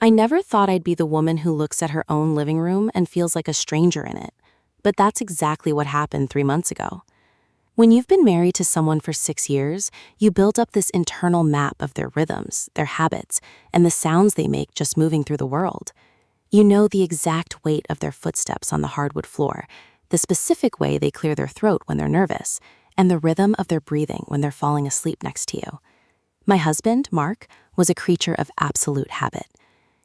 I never thought I'd be the woman who looks at her own living room and feels like a stranger in it. But that's exactly what happened 3 months ago. When you've been married to someone for 6 years, you build up this internal map of their rhythms, their habits, and the sounds they make just moving through the world. You know the exact weight of their footsteps on the hardwood floor, the specific way they clear their throat when they're nervous, and the rhythm of their breathing when they're falling asleep next to you. My husband, Mark, was a creature of absolute habit.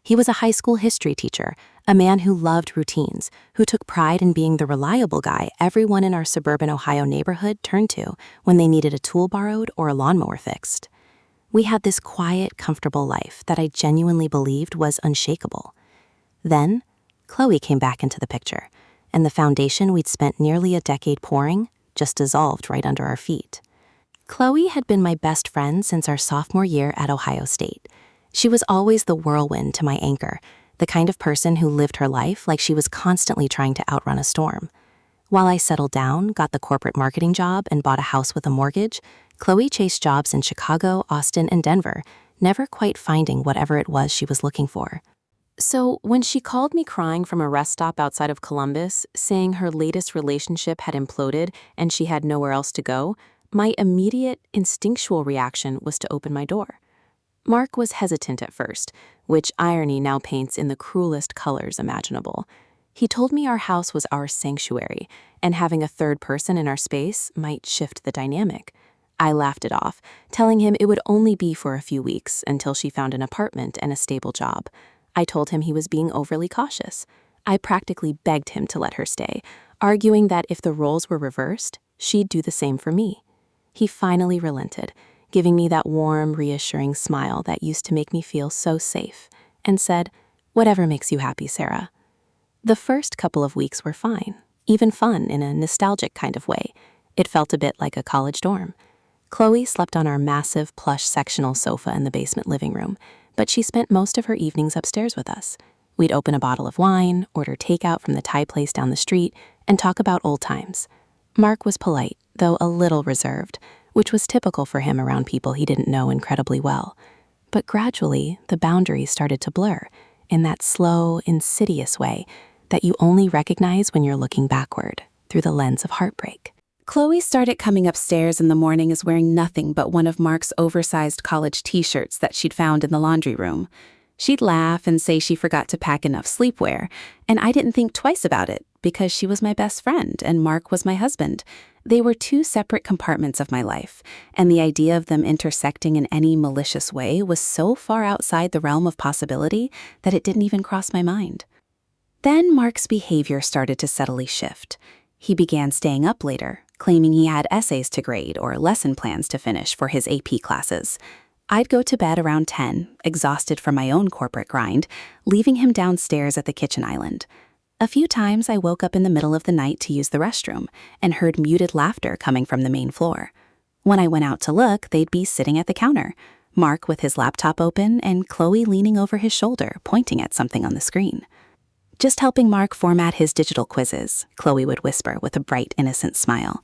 He was a high school history teacher, a man who loved routines, who took pride in being the reliable guy everyone in our suburban Ohio neighborhood turned to when they needed a tool borrowed or a lawnmower fixed. We had this quiet, comfortable life that I genuinely believed was unshakable. Then, Chloe came back into the picture, and the foundation we'd spent nearly a decade pouring just dissolved right under our feet. Chloe had been my best friend since our sophomore year at Ohio State. She was always the whirlwind to my anchor, the kind of person who lived her life like she was constantly trying to outrun a storm. While I settled down, got the corporate marketing job, and bought a house with a mortgage, Chloe chased jobs in Chicago, Austin, and Denver, never quite finding whatever it was she was looking for. So when she called me crying from a rest stop outside of Columbus, saying her latest relationship had imploded and she had nowhere else to go, my immediate, instinctual reaction was to open my door. Mark was hesitant at first, which irony now paints in the cruelest colors imaginable. He told me our house was our sanctuary, and having a third person in our space might shift the dynamic. I laughed it off, telling him it would only be for a few weeks until she found an apartment and a stable job. I told him he was being overly cautious. I practically begged him to let her stay, arguing that if the roles were reversed, she'd do the same for me. He finally relented, giving me that warm, reassuring smile that used to make me feel so safe, and said, "Whatever makes you happy, Sarah." The first couple of weeks were fine, even fun in a nostalgic kind of way. It felt a bit like a college dorm. Chloe slept on our massive plush sectional sofa in the basement living room, but she spent most of her evenings upstairs with us. We'd open a bottle of wine, order takeout from the Thai place down the street, and talk about old times. Mark was polite, though a little reserved, which was typical for him around people he didn't know incredibly well. But gradually, the boundaries started to blur in that slow, insidious way that you only recognize when you're looking backward, through the lens of heartbreak. Chloe started coming upstairs in the mornings wearing nothing but one of Mark's oversized college t-shirts that she'd found in the laundry room. She'd laugh and say she forgot to pack enough sleepwear, and I didn't think twice about it because she was my best friend and Mark was my husband. They were two separate compartments of my life, and the idea of them intersecting in any malicious way was so far outside the realm of possibility that it didn't even cross my mind. Then Mark's behavior started to subtly shift. He began staying up later, claiming he had essays to grade or lesson plans to finish for his AP classes. I'd go to bed around 10, exhausted from my own corporate grind, leaving him downstairs at the kitchen island. A few times I woke up in the middle of the night to use the restroom and heard muted laughter coming from the main floor. When I went out to look, they'd be sitting at the counter, Mark with his laptop open and Chloe leaning over his shoulder, pointing at something on the screen. "Just helping Mark format his digital quizzes," Chloe would whisper with a bright, innocent smile.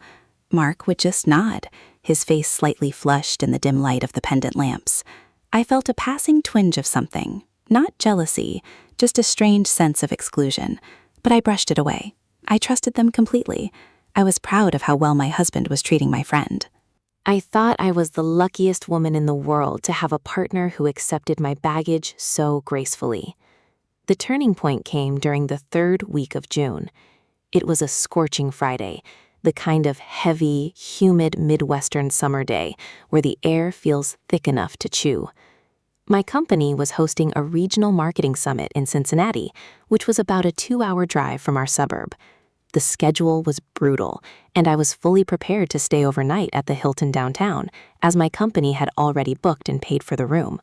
Mark would just nod, his face slightly flushed in the dim light of the pendant lamps. I felt a passing twinge of something, not jealousy, just a strange sense of exclusion. But I brushed it away. I trusted them completely. I was proud of how well my husband was treating my friend. I thought I was the luckiest woman in the world to have a partner who accepted my baggage so gracefully. The turning point came during the third week of June. It was a scorching Friday, the kind of heavy, humid Midwestern summer day where the air feels thick enough to chew. My company was hosting a regional marketing summit in Cincinnati, which was about a 2-hour drive from our suburb. The schedule was brutal, and I was fully prepared to stay overnight at the Hilton downtown, as my company had already booked and paid for the room.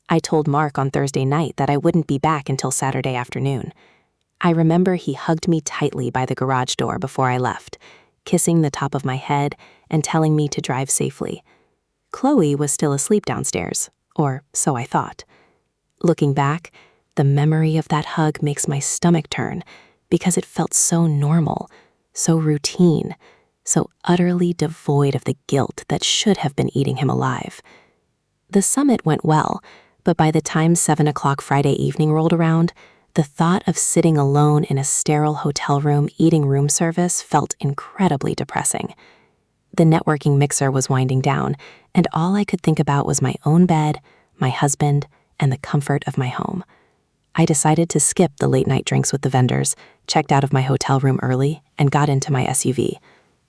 I told Mark on Thursday night that I wouldn't be back until Saturday afternoon. I remember he hugged me tightly by the garage door before I left, kissing the top of my head and telling me to drive safely. Chloe was still asleep downstairs, or so I thought. Looking back, the memory of that hug makes my stomach turn because it felt so normal, so routine, so utterly devoid of the guilt that should have been eating him alive. The summit went well, But by the time 7 o'clock Friday evening rolled around, the thought of sitting alone in a sterile hotel room eating room service felt incredibly depressing. The networking mixer was winding down, and all I could think about was my own bed, my husband, and the comfort of my home. I decided to skip the late-night drinks with the vendors, checked out of my hotel room early, and got into my SUV.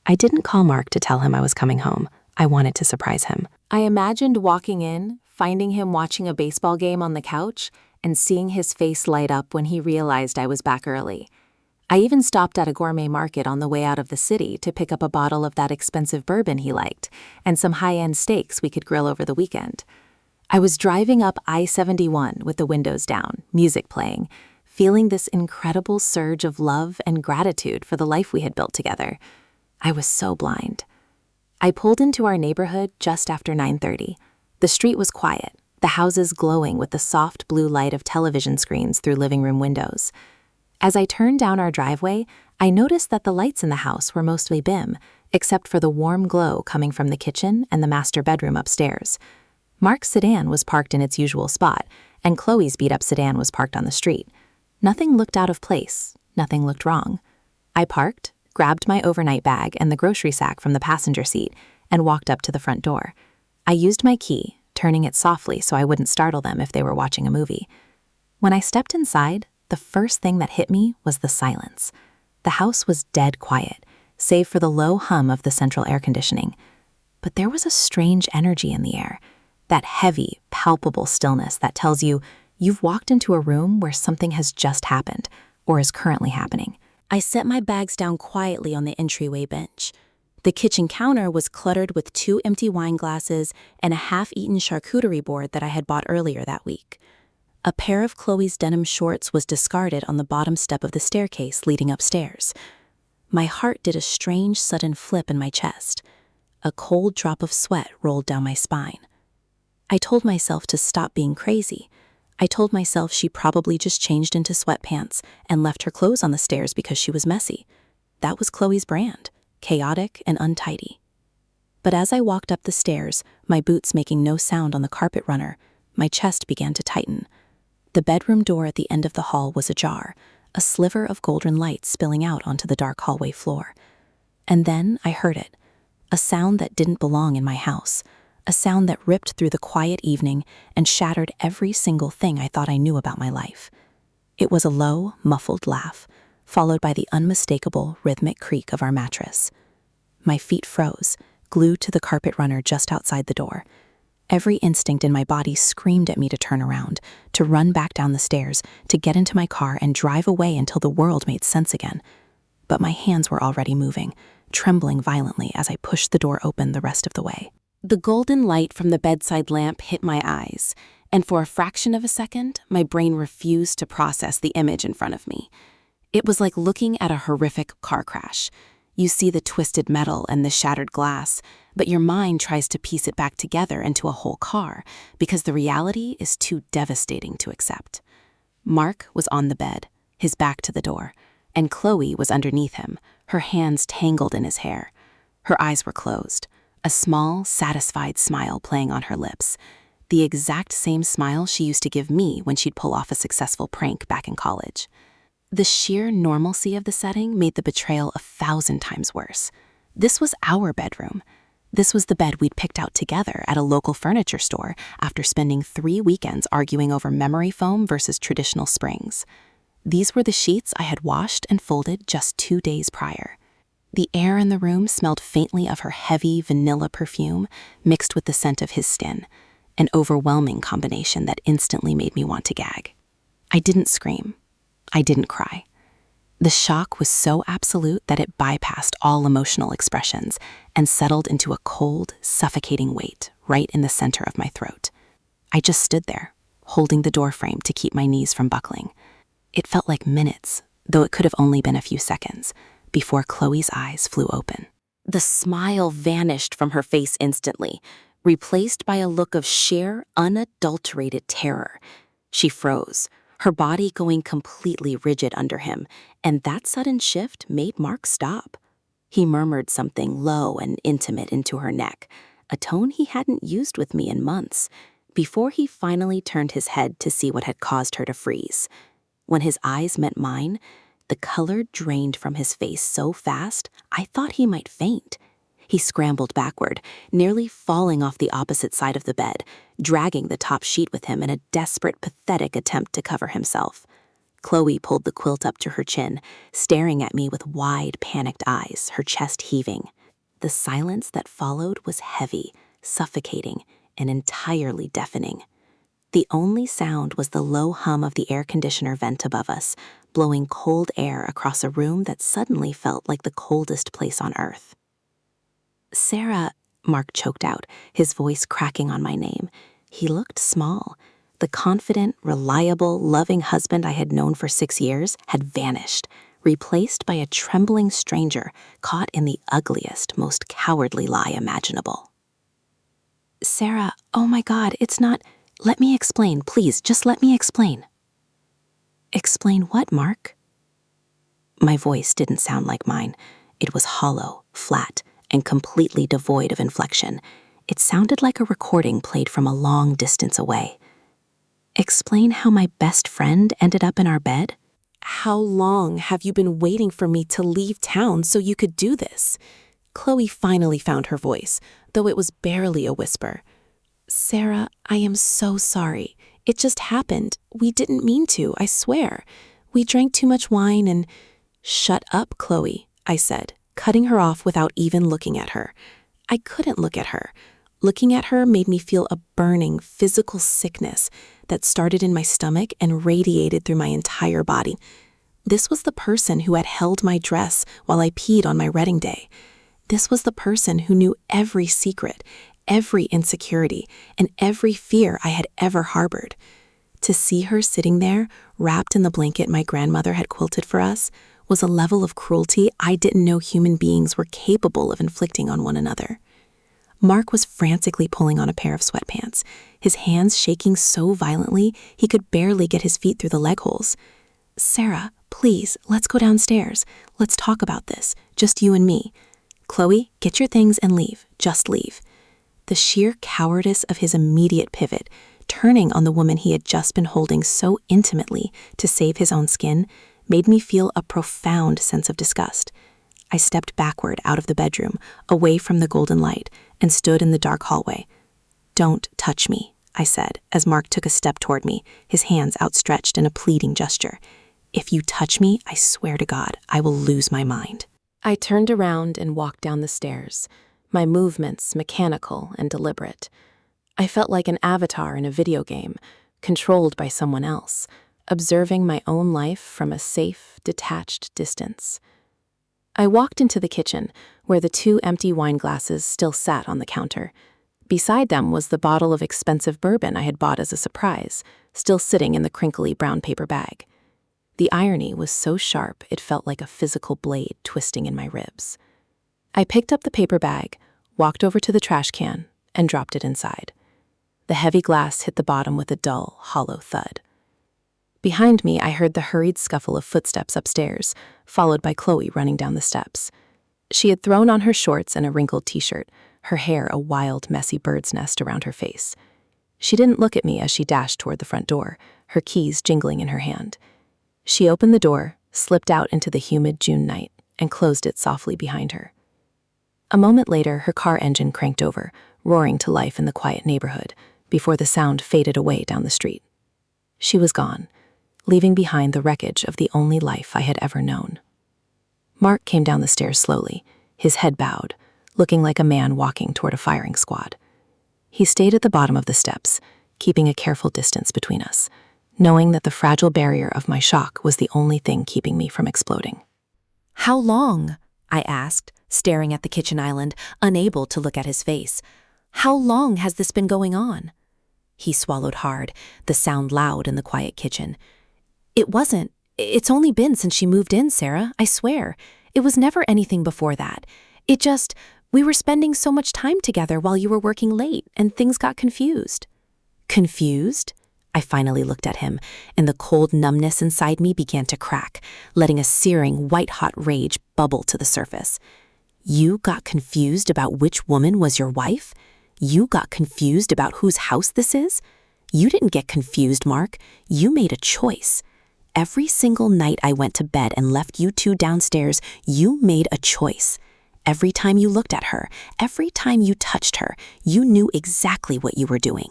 I didn't call Mark to tell him I was coming home. I wanted to surprise him. I imagined walking in, finding him watching a baseball game on the couch, and seeing his face light up when he realized I was back early. I even stopped at a gourmet market on the way out of the city to pick up a bottle of that expensive bourbon he liked and some high-end steaks we could grill over the weekend. I was driving up I-71 with the windows down, music playing, feeling this incredible surge of love and gratitude for the life we had built together. I was so blind. I pulled into our neighborhood just after 9:30. The street was quiet, the houses glowing with the soft blue light of television screens through living room windows. As I turned down our driveway, I noticed that the lights in the house were mostly dim, except for the warm glow coming from the kitchen and the master bedroom upstairs. Mark's sedan was parked in its usual spot, and Chloe's beat-up sedan was parked on the street. Nothing looked out of place, nothing looked wrong. I parked, grabbed my overnight bag and the grocery sack from the passenger seat, and walked up to the front door. I used my key, turning it softly so I wouldn't startle them if they were watching a movie. When I stepped inside, the first thing that hit me was the silence. The house was dead quiet, save for the low hum of the central air conditioning. But there was a strange energy in the air, that heavy, palpable stillness that tells you you've walked into a room where something has just happened or is currently happening. I set my bags down quietly on the entryway bench. The kitchen counter was cluttered with 2 empty wine glasses and a half-eaten charcuterie board that I had bought earlier that week. A pair of Chloe's denim shorts was discarded on the bottom step of the staircase leading upstairs. My heart did a strange sudden flip in my chest. A cold drop of sweat rolled down my spine. I told myself to stop being crazy. I told myself she probably just changed into sweatpants and left her clothes on the stairs because she was messy. That was Chloe's brand, chaotic and untidy. But as I walked up the stairs, my boots making no sound on the carpet runner, my chest began to tighten. The bedroom door at the end of the hall was ajar, a sliver of golden light spilling out onto the dark hallway floor. And then I heard it, a sound that didn't belong in my house, a sound that ripped through the quiet evening and shattered every single thing I thought I knew about my life. It was a low, muffled laugh, followed by the unmistakable rhythmic creak of our mattress. My feet froze, glued to the carpet runner just outside the door. Every instinct in my body screamed at me to turn around, to run back down the stairs, to get into my car and drive away until the world made sense again. But my hands were already moving, trembling violently as I pushed the door open the rest of the way. The golden light from the bedside lamp hit my eyes, and for a fraction of a second, my brain refused to process the image in front of me. It was like looking at a horrific car crash. You see the twisted metal and the shattered glass, but your mind tries to piece it back together into a whole car because the reality is too devastating to accept. Mark was on the bed, his back to the door, and Chloe was underneath him, her hands tangled in his hair. Her eyes were closed, a small, satisfied smile playing on her lips, the exact same smile she used to give me when she'd pull off a successful prank back in college. The sheer normalcy of the setting made the betrayal 1,000 times worse. This was our bedroom. This was the bed we'd picked out together at a local furniture store after spending 3 weekends arguing over memory foam versus traditional springs. These were the sheets I had washed and folded just 2 days prior. The air in the room smelled faintly of her heavy vanilla perfume mixed with the scent of his skin, an overwhelming combination that instantly made me want to gag. I didn't scream. I didn't cry. The shock was so absolute that it bypassed all emotional expressions and settled into a cold, suffocating weight right in the center of my throat. I just stood there, holding the doorframe to keep my knees from buckling. It felt like minutes, though it could have only been a few seconds, before Chloe's eyes flew open. The smile vanished from her face instantly, replaced by a look of sheer, unadulterated terror. She froze, her body going completely rigid under him, and that sudden shift made Mark stop. He murmured something low and intimate into her neck, a tone he hadn't used with me in months, before he finally turned his head to see what had caused her to freeze. When his eyes met mine, the color drained from his face so fast, I thought he might faint. He scrambled backward, nearly falling off the opposite side of the bed, dragging the top sheet with him in a desperate, pathetic attempt to cover himself. Chloe pulled the quilt up to her chin, staring at me with wide, panicked eyes, her chest heaving. The silence that followed was heavy, suffocating, and entirely deafening. The only sound was the low hum of the air conditioner vent above us, blowing cold air across a room that suddenly felt like the coldest place on earth. "Sarah," Mark choked out, his voice cracking on my name. He looked small. The confident, reliable, loving husband I had known for 6 years had vanished, replaced by a trembling stranger caught in the ugliest, most cowardly lie imaginable. "Sarah, oh my God, it's not... Let me explain, please, just let me explain." "Explain what, Mark?" My voice didn't sound like mine. It was hollow, flat, and completely devoid of inflection. It sounded like a recording played from a long distance away. "Explain how my best friend ended up in our bed?" How long have you been waiting for me to leave town so you could do this? Chloe finally found her voice, though it was barely a whisper. "Sarah, I am so sorry. It just happened. We didn't mean to, I swear. We drank too much wine and—" "Shut up, Chloe," I said, cutting her off without even looking at her. I couldn't look at her. Looking at her made me feel a burning, physical sickness that started in my stomach and radiated through my entire body. This was the person who had held my dress while I peed on my wedding day. This was the person who knew every secret, every insecurity, and every fear I had ever harbored. To see her sitting there, wrapped in the blanket my grandmother had quilted for us, was a level of cruelty I didn't know human beings were capable of inflicting on one another. Mark was frantically pulling on a pair of sweatpants, his hands shaking so violently he could barely get his feet through the leg holes. "Sarah, please, let's go downstairs. Let's talk about this, just you and me. Chloe, get your things and leave, just leave." The sheer cowardice of his immediate pivot, turning on the woman he had just been holding so intimately to save his own skin, made me feel a profound sense of disgust. I stepped backward out of the bedroom, away from the golden light, and stood in the dark hallway. "Don't touch me," I said, as Mark took a step toward me, his hands outstretched in a pleading gesture. "If you touch me, I swear to God, I will lose my mind." I turned around and walked down the stairs, my movements mechanical and deliberate. I felt like an avatar in a video game, controlled by someone else, observing my own life from a safe, detached distance. I walked into the kitchen, where the 2 empty wine glasses still sat on the counter. Beside them was the bottle of expensive bourbon I had bought as a surprise, still sitting in the crinkly brown paper bag. The irony was so sharp it felt like a physical blade twisting in my ribs. I picked up the paper bag, walked over to the trash can, and dropped it inside. The heavy glass hit the bottom with a dull, hollow thud. Behind me, I heard the hurried scuffle of footsteps upstairs, followed by Chloe running down the steps. She had thrown on her shorts and a wrinkled t-shirt, her hair a wild, messy bird's nest around her face. She didn't look at me as she dashed toward the front door, her keys jingling in her hand. She opened the door, slipped out into the humid June night, and closed it softly behind her. A moment later, her car engine cranked over, roaring to life in the quiet neighborhood, before the sound faded away down the street. She was gone, leaving behind the wreckage of the only life I had ever known. Mark came down the stairs slowly, his head bowed, looking like a man walking toward a firing squad. He stayed at the bottom of the steps, keeping a careful distance between us, knowing that the fragile barrier of my shock was the only thing keeping me from exploding. "How long?" I asked, staring at the kitchen island, unable to look at his face. "How long has this been going on?" He swallowed hard, the sound loud in the quiet kitchen. It's only been since she moved in, Sarah, I swear. It was never anything before that. We were spending so much time together while you were working late, and things got confused." "Confused?" I finally looked at him, and the cold numbness inside me began to crack, letting a searing, white-hot rage bubble to the surface. "You got confused about which woman was your wife? You got confused about whose house this is? You didn't get confused, Mark. You made a choice. Every single night I went to bed and left you two downstairs, you made a choice. Every time you looked at her, every time you touched her, you knew exactly what you were doing.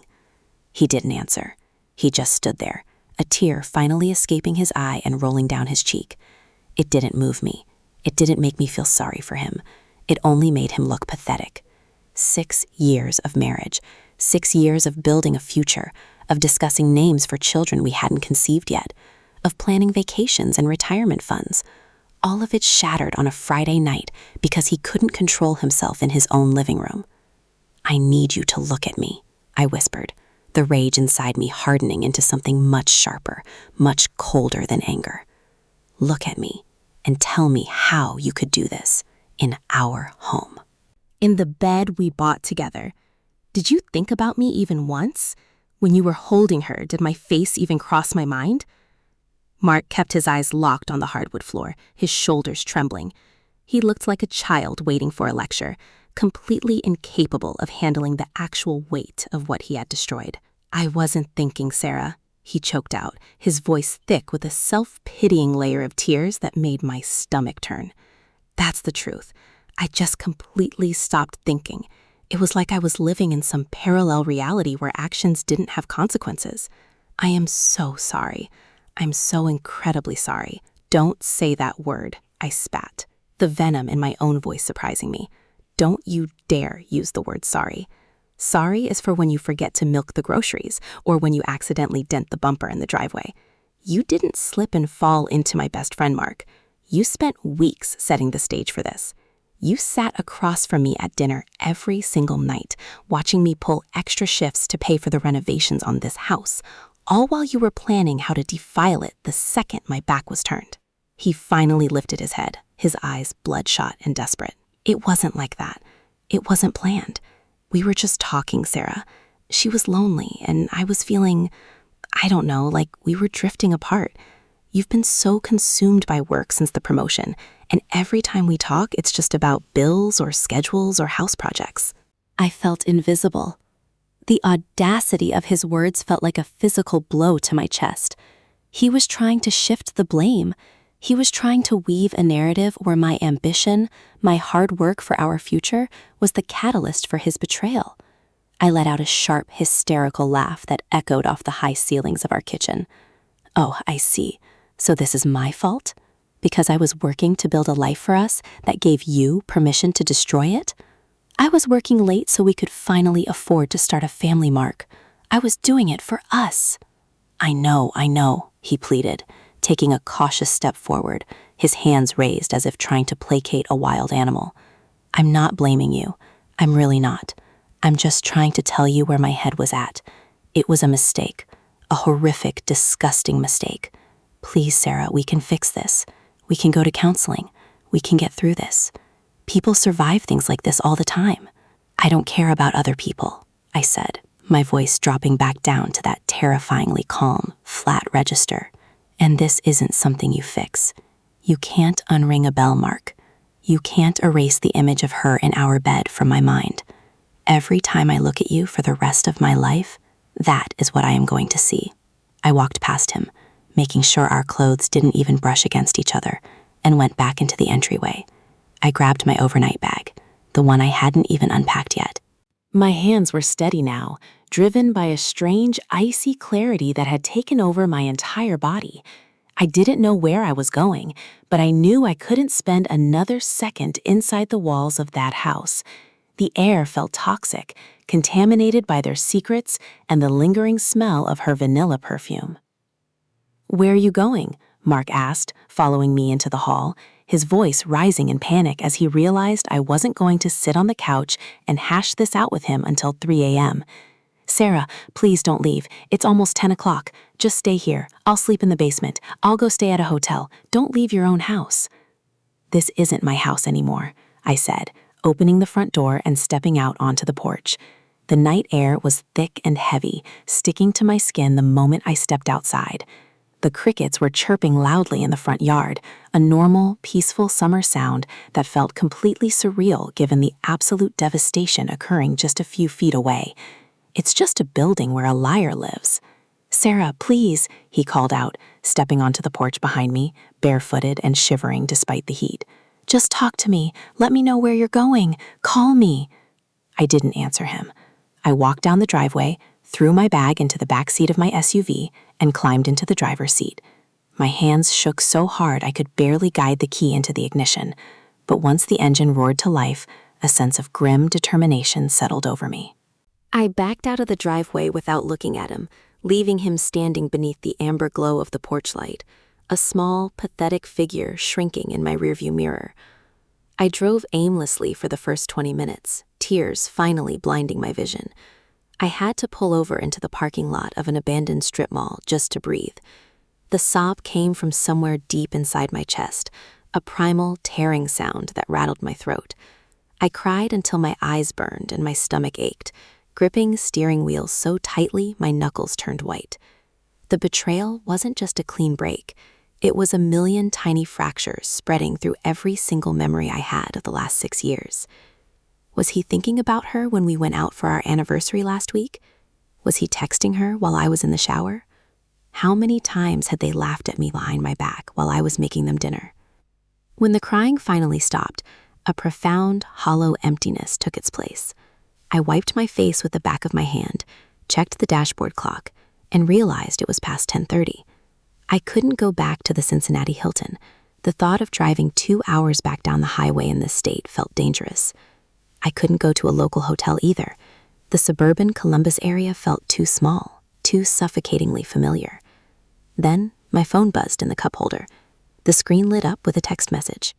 He didn't answer. He just stood there, a tear finally escaping his eye and rolling down his cheek. It didn't move me. It didn't make me feel sorry for him. It only made him look pathetic. 6 years of marriage, 6 years of building a future, of discussing names for children we hadn't conceived yet, of planning vacations and retirement funds. All of it shattered on a Friday night because he couldn't control himself in his own living room. "I need you to look at me," I whispered, the rage inside me hardening into something much sharper, much colder than anger. "Look at me and tell me how you could do this in our home." In the bed we bought together. Did you think about me even once? When you were holding her, did my face even cross my mind? Mark kept his eyes locked on the hardwood floor, his shoulders trembling. He looked like a child waiting for a lecture, completely incapable of handling the actual weight of what he had destroyed. "I wasn't thinking, Sarah," he choked out, his voice thick with a self-pitying layer of tears that made my stomach turn. "That's the truth. I just completely stopped thinking. It was like I was living in some parallel reality where actions didn't have consequences. I am so sorry. I'm so incredibly sorry. Don't say that word," I spat, the venom in my own voice surprising me. "Don't you dare use the word sorry. Sorry is for when you forget to milk the groceries or when you accidentally dent the bumper in the driveway. You didn't slip and fall into my best friend, Mark. You spent weeks setting the stage for this. You sat across from me at dinner every single night, watching me pull extra shifts to pay for the renovations on this house, all while you were planning how to defile it the second my back was turned." He finally lifted his head, his eyes bloodshot and desperate. "It wasn't like that. It wasn't planned. We were just talking, Sarah. She was lonely, and I was feeling, I don't know, like we were drifting apart. You've been so consumed by work since the promotion, and every time we talk, it's just about bills or schedules or house projects." I felt invisible. The audacity of his words felt like a physical blow to my chest. He was trying to shift the blame. He was trying to weave a narrative where my ambition, my hard work for our future, was the catalyst for his betrayal. I let out a sharp, hysterical laugh that echoed off the high ceilings of our kitchen. "Oh, I see. So this is my fault? Because I was working to build a life for us that gave you permission to destroy it? I was working late so we could finally afford to start a family, Mark. I was doing it for us." I know, he pleaded, taking a cautious step forward, his hands raised as if trying to placate a wild animal. "I'm not blaming you. I'm really not. I'm just trying to tell you where my head was at. It was a mistake, a horrific, disgusting mistake. Please, Sarah, we can fix this. We can go to counseling. We can get through this. People survive things like this all the time. I don't care about other people," I said, my voice dropping back down to that terrifyingly calm, flat register. "And this isn't something you fix. You can't unring a bell, Mark. You can't erase the image of her in our bed from my mind. Every time I look at you for the rest of my life, that is what I am going to see." I walked past him, making sure our clothes didn't even brush against each other, and went back into the entryway. I grabbed my overnight bag, the one I hadn't even unpacked yet. My hands were steady now, driven by a strange, icy clarity that had taken over my entire body. I didn't know where I was going, but I knew I couldn't spend another second inside the walls of that house. The air felt toxic, contaminated by their secrets and the lingering smell of her vanilla perfume. "Where are you going?" Mark asked, following me into the hall, his voice rising in panic as he realized I wasn't going to sit on the couch and hash this out with him until 3 a.m. "Sarah, please don't leave. It's almost 10 o'clock. Just stay here. I'll sleep in the basement. I'll go stay at a hotel. Don't leave your own house." "This isn't my house anymore," I said, opening the front door and stepping out onto the porch. The night air was thick and heavy, sticking to my skin the moment I stepped outside. The crickets were chirping loudly in the front yard, a normal, peaceful summer sound that felt completely surreal given the absolute devastation occurring just a few feet away. It's just a building where a liar lives. "Sarah, please," he called out, stepping onto the porch behind me, barefooted and shivering despite the heat. "Just talk to me. Let me know where you're going. Call me." I didn't answer him. I walked down the driveway, threw my bag into the back seat of my SUV, and climbed into the driver's seat. My hands shook so hard I could barely guide the key into the ignition, but once the engine roared to life, a sense of grim determination settled over me. I backed out of the driveway without looking at him, leaving him standing beneath the amber glow of the porch light, a small, pathetic figure shrinking in my rearview mirror. I drove aimlessly for the first 20 minutes, tears finally blinding my vision. I had to pull over into the parking lot of an abandoned strip mall just to breathe. The sob came from somewhere deep inside my chest, a primal, tearing sound that rattled my throat. I cried until my eyes burned and my stomach ached, gripping steering wheels so tightly my knuckles turned white. The betrayal wasn't just a clean break. It was a million tiny fractures spreading through every single memory I had of the last 6 years. Was he thinking about her when we went out for our anniversary last week? Was he texting her while I was in the shower? How many times had they laughed at me behind my back while I was making them dinner? When the crying finally stopped, a profound, hollow emptiness took its place. I wiped my face with the back of my hand, checked the dashboard clock, and realized it was past 10:30. I couldn't go back to the Cincinnati Hilton. The thought of driving 2 hours back down the highway in this state felt dangerous. I couldn't go to a local hotel either. The suburban Columbus area felt too small, too suffocatingly familiar. Then my phone buzzed in the cup holder. The screen lit up with a text message.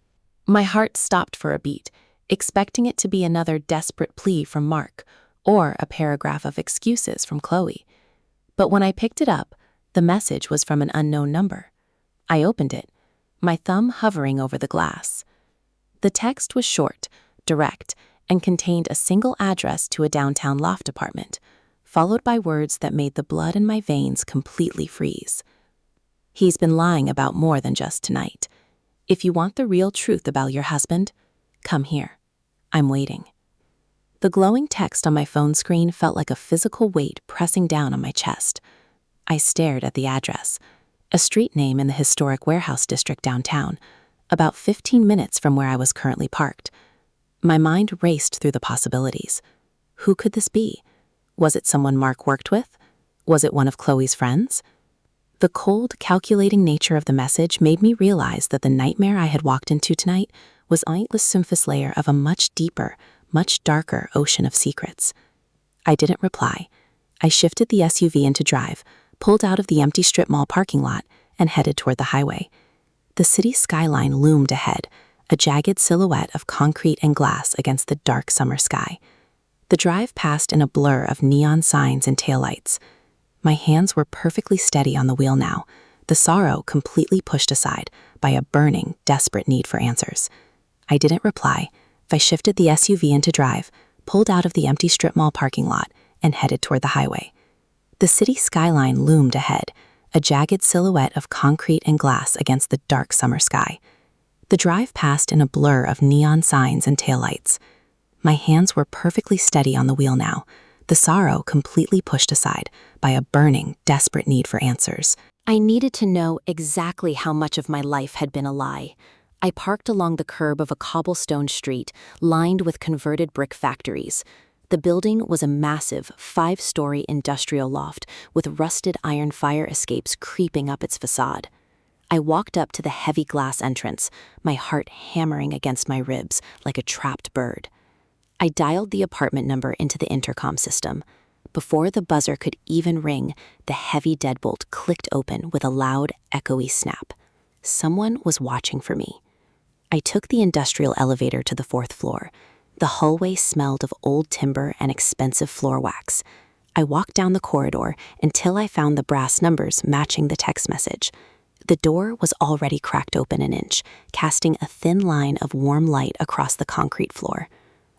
My heart stopped for a beat, expecting it to be another desperate plea from Mark or a paragraph of excuses from Chloe. But when I picked it up, the message was from an unknown number. I opened it, my thumb hovering over the glass. The text was short, direct, and contained a single address to a downtown loft apartment, followed by words that made the blood in my veins completely freeze. "He's been lying about more than just tonight. If you want the real truth about your husband, come here. I'm waiting." The glowing text on my phone screen felt like a physical weight pressing down on my chest. I stared at the address, a street name in the historic warehouse district downtown, about 15 minutes from where I was currently parked. My mind raced through the possibilities. Who could this be? Was it someone Mark worked with? Was it one of Chloe's friends? The cold, calculating nature of the message made me realize that the nightmare I had walked into tonight was only the surface layer of a much deeper, much darker ocean of secrets. I didn't reply. I shifted the SUV into drive, pulled out of the empty strip mall parking lot, and headed toward the highway. The city skyline loomed ahead, a jagged silhouette of concrete and glass against the dark summer sky. The drive passed in a blur of neon signs and taillights. My hands were perfectly steady on the wheel now, the sorrow completely pushed aside by a burning, desperate need for answers. I didn't reply. I shifted the SUV into drive, pulled out of the empty strip mall parking lot, and headed toward the highway. The city skyline loomed ahead, a jagged silhouette of concrete and glass against the dark summer sky. The drive passed in a blur of neon signs and taillights. My hands were perfectly steady on the wheel now, the sorrow completely pushed aside by a burning, desperate need for answers. I needed to know exactly how much of my life had been a lie. I parked along the curb of a cobblestone street lined with converted brick factories. The building was a massive 5-story industrial loft with rusted iron fire escapes creeping up its facade. I walked up to the heavy glass entrance, my heart hammering against my ribs like a trapped bird. I dialed the apartment number into the intercom system. Before the buzzer could even ring, the heavy deadbolt clicked open with a loud, echoey snap. Someone was watching for me. I took the industrial elevator to the 4th floor. The hallway smelled of old timber and expensive floor wax. I walked down the corridor until I found the brass numbers matching the text message. The door was already cracked open an inch, casting a thin line of warm light across the concrete floor.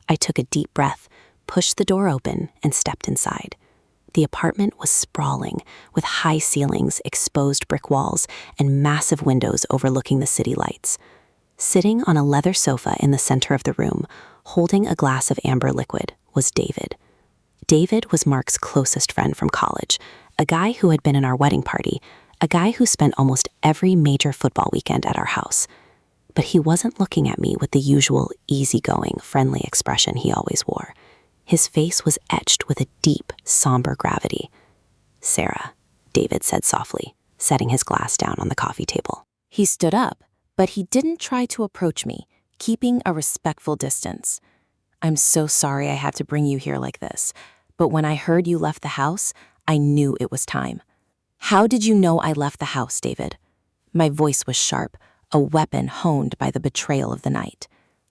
I took a deep breath, pushed the door open, and stepped inside. The apartment was sprawling, with high ceilings, exposed brick walls, and massive windows overlooking the city lights. Sitting on a leather sofa in the center of the room, holding a glass of amber liquid, was David. David was Mark's closest friend from college, a guy who had been in our wedding party, a guy who spent almost every major football weekend at our house. But he wasn't looking at me with the usual easygoing, friendly expression he always wore. His face was etched with a deep, somber gravity. "Sarah," David said softly, setting his glass down on the coffee table. He stood up, but he didn't try to approach me, keeping a respectful distance. "I'm so sorry I had to bring you here like this, but when I heard you left the house, I knew it was time." "How did you know I left the house, David?" My voice was sharp, a weapon honed by the betrayal of the night.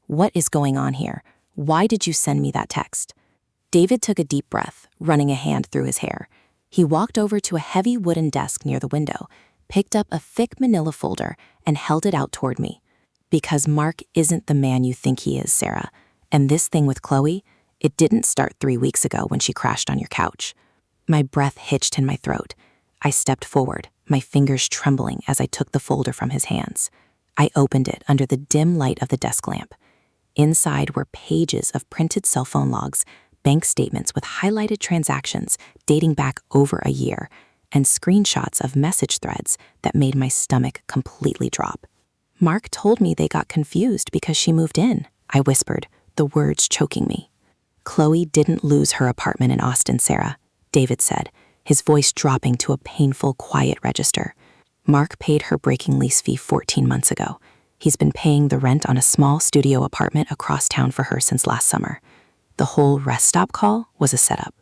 "What is going on here? Why did you send me that text?" David took a deep breath, running a hand through his hair. He walked over to a heavy wooden desk near the window, picked up a thick manila folder, and held it out toward me. "Because Mark isn't the man you think he is, Sarah. And this thing with Chloe, it didn't start 3 weeks ago when she crashed on your couch." My breath hitched in my throat. I stepped forward, my fingers trembling as I took the folder from his hands. I opened it under the dim light of the desk lamp. Inside were pages of printed cell phone logs, bank statements with highlighted transactions dating back over a year, and screenshots of message threads that made my stomach completely drop. "Mark told me they got confused because she moved in," I whispered, the words choking me. "Chloe didn't lose her apartment in Austin, Sarah," David said, his voice dropping to a painful, quiet register. "Mark paid her breaking lease fee 14 months ago. He's been paying the rent on a small studio apartment across town for her since last summer. The whole rest stop call was a setup."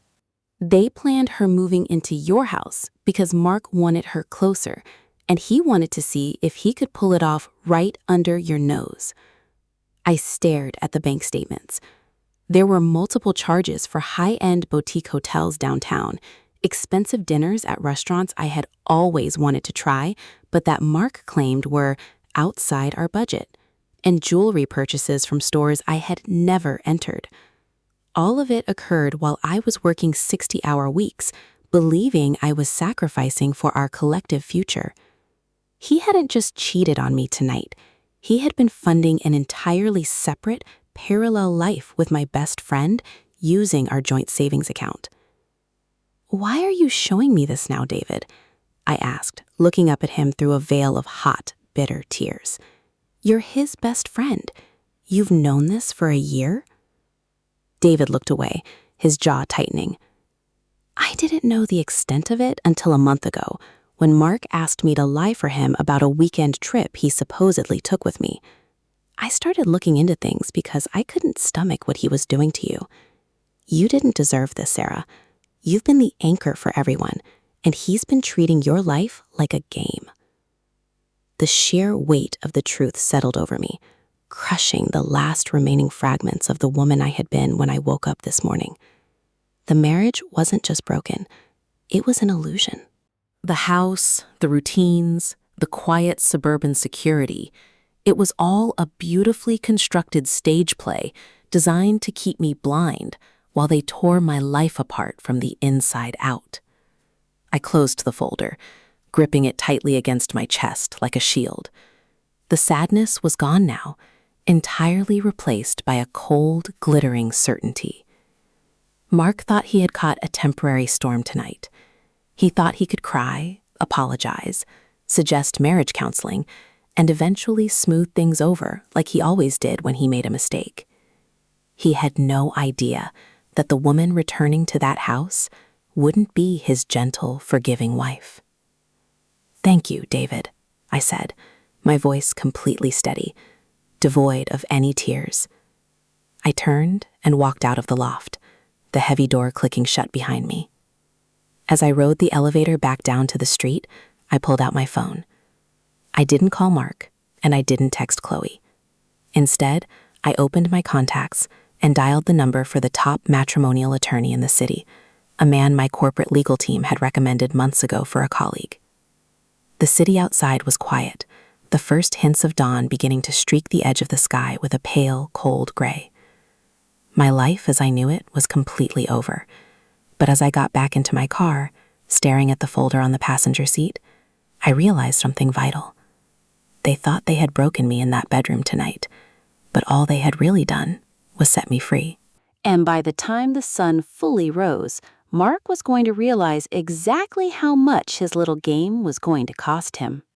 They planned her moving into your house because Mark wanted her closer, and he wanted to see if he could pull it off right under your nose. I stared at the bank statements. There were multiple charges for high-end boutique hotels downtown, expensive dinners at restaurants I had always wanted to try, but that Mark claimed were outside our budget, and jewelry purchases from stores I had never entered. All of it occurred while I was working 60-hour weeks, believing I was sacrificing for our collective future. He hadn't just cheated on me tonight. He had been funding an entirely separate, parallel life with my best friend using our joint savings account. "Why are you showing me this now, David?" I asked, looking up at him through a veil of hot, bitter tears. "You're his best friend. You've known this for a year?" David looked away, his jaw tightening. "I didn't know the extent of it until a month ago, when Mark asked me to lie for him about a weekend trip he supposedly took with me. I started looking into things because I couldn't stomach what he was doing to you. You didn't deserve this, Sarah. You've been the anchor for everyone, and he's been treating your life like a game." The sheer weight of the truth settled over me, crushing the last remaining fragments of the woman I had been when I woke up this morning. The marriage wasn't just broken, it was an illusion. The house, the routines, the quiet suburban security, it was all a beautifully constructed stage play designed to keep me blind while they tore my life apart from the inside out. I closed the folder, gripping it tightly against my chest like a shield. The sadness was gone now, entirely replaced by a cold, glittering certainty. Mark thought he had caught a temporary storm tonight. He thought he could cry, apologize, suggest marriage counseling, and eventually smooth things over like he always did when he made a mistake. He had no idea that the woman returning to that house wouldn't be his gentle, forgiving wife. "Thank you, David," I said, my voice completely steady, devoid of any tears. I turned and walked out of the loft, the heavy door clicking shut behind me. As I rode the elevator back down to the street, I pulled out my phone. I didn't call Mark, and I didn't text Chloe. Instead, I opened my contacts and dialed the number for the top matrimonial attorney in the city, a man my corporate legal team had recommended months ago for a colleague. The city outside was quiet, the first hints of dawn beginning to streak the edge of the sky with a pale, cold gray. My life as I knew it was completely over, But as I got back into my car, staring at the folder on the passenger seat, I realized something vital. They thought they had broken me in that bedroom tonight, but all they had really done was set me free. And by the time the sun fully rose, Mark was going to realize exactly how much his little game was going to cost him.